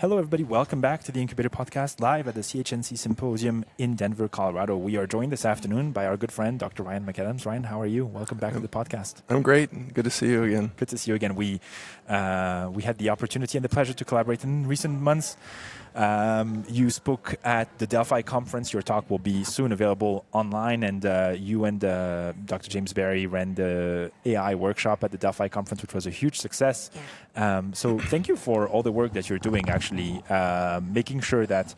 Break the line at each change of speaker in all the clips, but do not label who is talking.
Hello, everybody. Welcome back to the Incubator Podcast, live at the CHNC Symposium in Denver, Colorado. We are joined this afternoon by our good friend, Dr. Ryan McAdams. Ryan, how are you? Welcome back to the podcast.
I'm great. Good to see you again.
Good to see you again. We had the opportunity and the pleasure to collaborate in recent months. You spoke at the Delphi conference. Your talk will be soon available online. And you and Dr. James Berry ran the AI workshop at the Delphi conference, which was a huge success. Yeah. So thank you for all the work that you're doing, actually, making sure that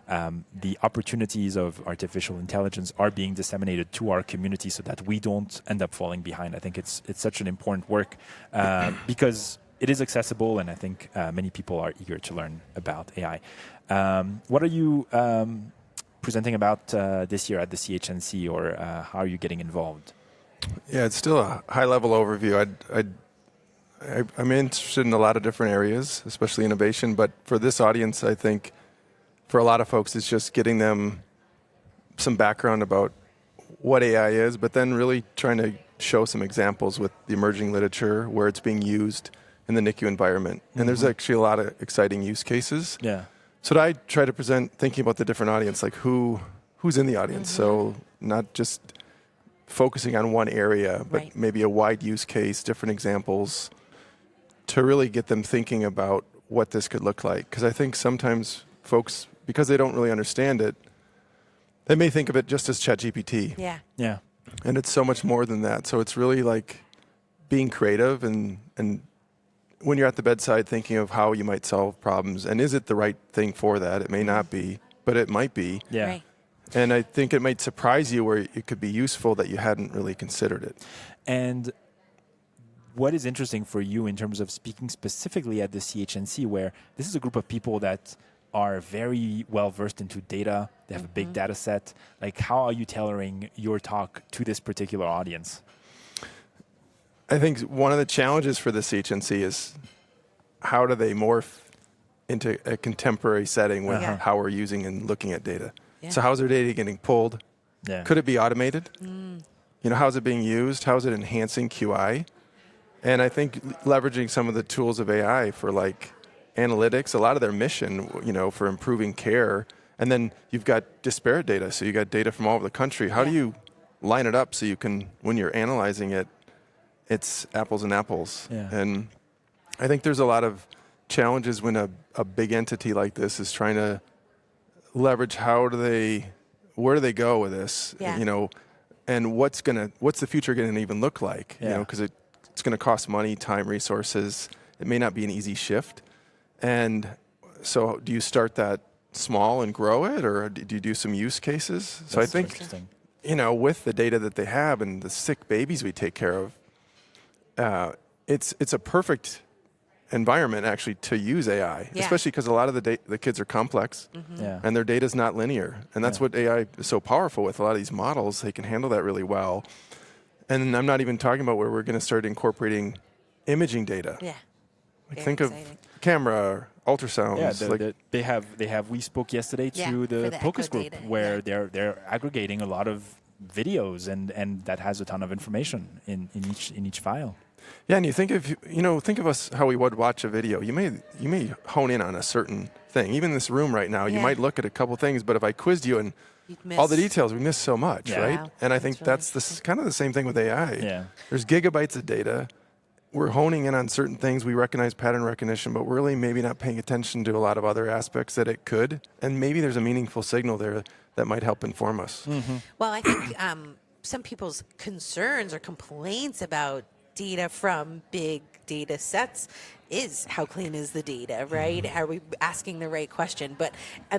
the opportunities of artificial intelligence are being disseminated to our community so that we don't end up falling behind. I think it's such an important work because it is accessible, and I think many people are eager to learn about AI. What are you presenting about this year at the CHNC, or how are you getting involved?
Yeah, it's still a high-level overview. I'm interested in a lot of different areas, especially innovation, but for this audience, I think for a lot of folks, it's just getting them some background about what AI is, but then really trying to show some examples with the emerging literature where it's being used in the NICU environment. And there's actually a lot of exciting use cases.
Yeah.
So I try to present thinking about the different audience, like who's in the audience. So not just focusing on one area, but maybe a wide use case, different examples, to really get them thinking about what this could look like. Because I think sometimes folks, because they don't really understand it, they may think of it just as ChatGPT.
Yeah.
Yeah.
And it's so much more than that. So it's really like being creative and when you're at the bedside thinking of how you might solve problems, and is it the right thing for that? It may not be, but it might be.
Yeah.
Right.
And I think it might surprise you where it could be useful that you hadn't really considered it.
And what is interesting for you in terms of speaking specifically at the CHNC, where this is a group of people that are very well versed into data, they have a big data set. Like, how are you tailoring your talk to this particular audience?
I think one of the challenges for the CHNC is how do they morph into a contemporary setting with how we're using and looking at data. Yeah. So how's their data getting pulled?
Yeah.
Could it be automated? You know, how's it being used? How is it enhancing QI? And I think leveraging some of the tools of AI for like analytics, a lot of their mission, you know, for improving care. And then you've got disparate data. So you got data from all over the country. How do you line it up so you can, when you're analyzing it, it's apples and apples.
Yeah.
And I think there's a lot of challenges when a big entity like this is trying to leverage where do they go with this, you know, and what's the future going to even look like, you know, because it's going to cost money, time, resources. It may not be an easy shift. And so do you start that small and grow it, or do you do some use cases? So I think, you know, with the data that they have and the sick babies we take care of, it's a perfect environment actually to use AI, especially because a lot of the kids are complex and their data is not linear. And that's what AI is so powerful with. A lot of these models, they can handle that really well. And I'm not even talking about where we're going to start incorporating imaging data.
Yeah.
Like think of camera, ultrasounds.
We spoke yesterday to the POCUS group data, where they're aggregating a lot of videos and that has a ton of information in each file.
Yeah, and you think of us how we would watch a video. You may hone in on a certain thing. Even in this room right now, you might look at a couple things, but if I quizzed you and all the details, we miss so much, right?
Wow.
And I think that's kind of the same thing with AI.
Yeah.
There's gigabytes of data. We're honing in on certain things. We recognize pattern recognition, but we're really maybe not paying attention to a lot of other aspects that it could. And maybe there's a meaningful signal there that might help inform us.
Well, I think some people's concerns or complaints about data from big data sets is how clean is the data, right? Are we asking the right question? But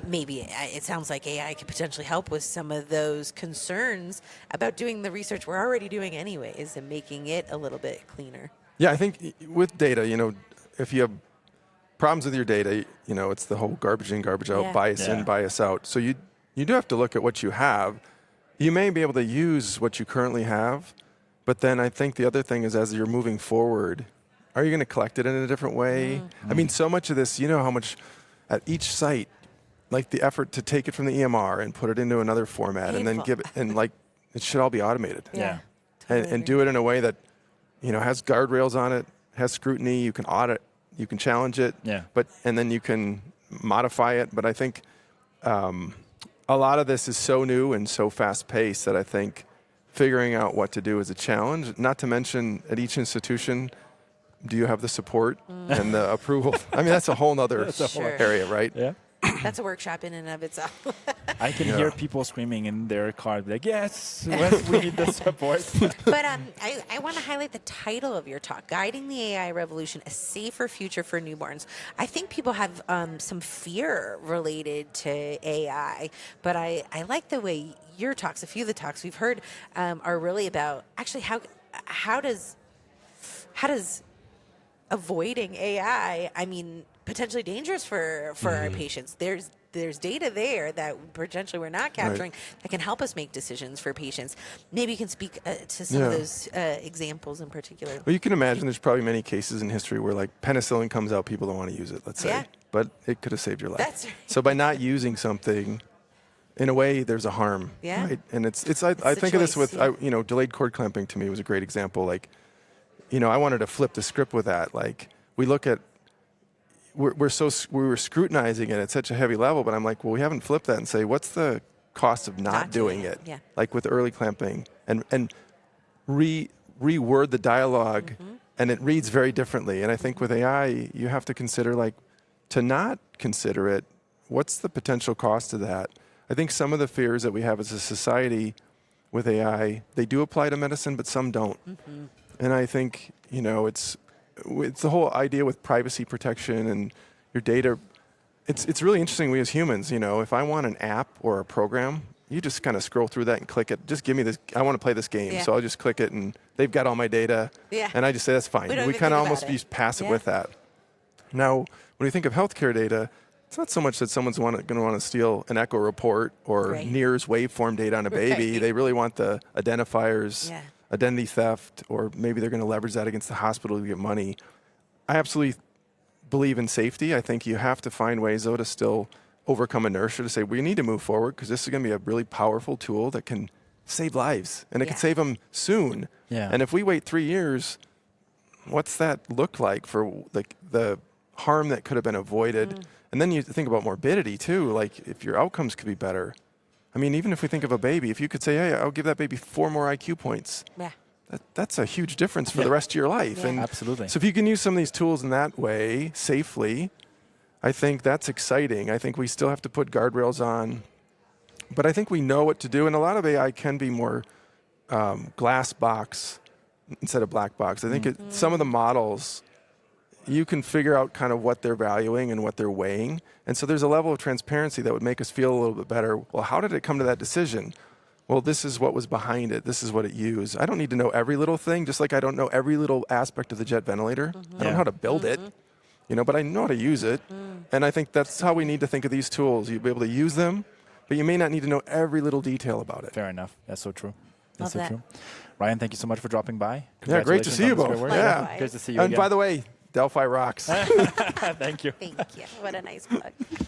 maybe it sounds like AI could potentially help with some of those concerns about doing the research we're already doing anyways and making it a little bit cleaner.
Yeah, I think with data, you know, if you have problems with your data, you know, it's the whole garbage in, garbage out, bias in, bias out. So you do have to look at what you have. You may be able to use what you currently have, but then I think the other thing is as you're moving forward, are you going to collect it in a different way? I mean, so much of this, you know how much at each site, like the effort to take it from the EMR and put it into another format and then give it, and like it should all be automated.
Yeah.
Totally
And do it in a way that, you know, has guardrails on it, has scrutiny, you can audit, you can challenge it, and then you can modify it. But I think a lot of this is so new and so fast-paced that I think figuring out what to do is a challenge. Not to mention, at each institution, do you have the support and the approval? I mean, that's a whole other area, right?
Yeah.
That's a workshop in and of itself.
I can hear people screaming in their car, like, yes, we need the support.
But I want to highlight the title of your talk, Guiding the AI Revolution, A Safer Future for Newborns. I think people have some fear related to AI, but I like the way your talks, a few of the talks we've heard are really about actually how does avoiding AI, I mean, potentially dangerous for our patients. There's data there that potentially we're not capturing that can help us make decisions for patients. Maybe you can speak to some of those examples in particular.
Well, you can imagine there's probably many cases in history where like penicillin comes out, people don't want to use it, let's say, but it could have saved your life.
That's right.
So by not using something, in a way, there's a harm.
Yeah.
Right? And I think of this with, delayed cord clamping to me was a great example. Like, I wanted to flip the script with that. Like, we look at, we were scrutinizing it at such a heavy level, but I'm like, well, we haven't flipped that and say, what's the cost of not doing it?
Yeah.
Like with early clamping, and reword the dialogue, and it reads very differently. And I think with AI, you have to consider, like, to not consider it, what's the potential cost of that? I think some of the fears that we have as a society with AI, they do apply to medicine, but some don't. And I think, it's the whole idea with privacy protection and your data. It's really interesting. We as humans, if I want an app or a program, you just kind of scroll through that and click it. Just give me this. I want to play this game, so I'll just click it, and they've got all my data. And I just say that's fine. We kind of almost be passive with that. Now, when we think of healthcare data, it's not so much that someone's going to want to steal an echo report or NIRS waveform data on a baby. They really want the identifiers. Identity theft, or maybe they're going to leverage that against the hospital to get money. I absolutely believe in safety. I think you have to find ways, though, to still overcome inertia, to say we need to move forward because this is going to be a really powerful tool that can save lives, and it can save them soon. And if we wait 3 years, what's that look like for the harm that could have been avoided? And then you think about morbidity, too, like if your outcomes could be better. I mean, even if we think of a baby, if you could say, hey, I'll give that baby 4 more IQ points, that's a huge difference for the rest of your life. And
absolutely.
So if you can use some of these tools in that way, safely, I think that's exciting. I think we still have to put guardrails on, but I think we know what to do. And a lot of AI can be more glass box instead of black box. I think some of the models, you can figure out kind of what they're valuing and what they're weighing. And so there's a level of transparency that would make us feel a little bit better. Well, how did it come to that decision? Well, this is what was behind it. This is what it used. I don't need to know every little thing, just like I don't know every little aspect of the jet ventilator. I don't know how to build it, but I know how to use it. And I think that's how we need to think of these tools. You'll be able to use them, but you may not need to know every little detail about it.
Fair enough. That's so true.
Love that.
True. Ryan, thank you so much for dropping by.
Yeah, great to see you both.
Yeah, great to see you
And
again.
by the way, Delphi rocks.
Thank you.
Thank you. What a nice plug.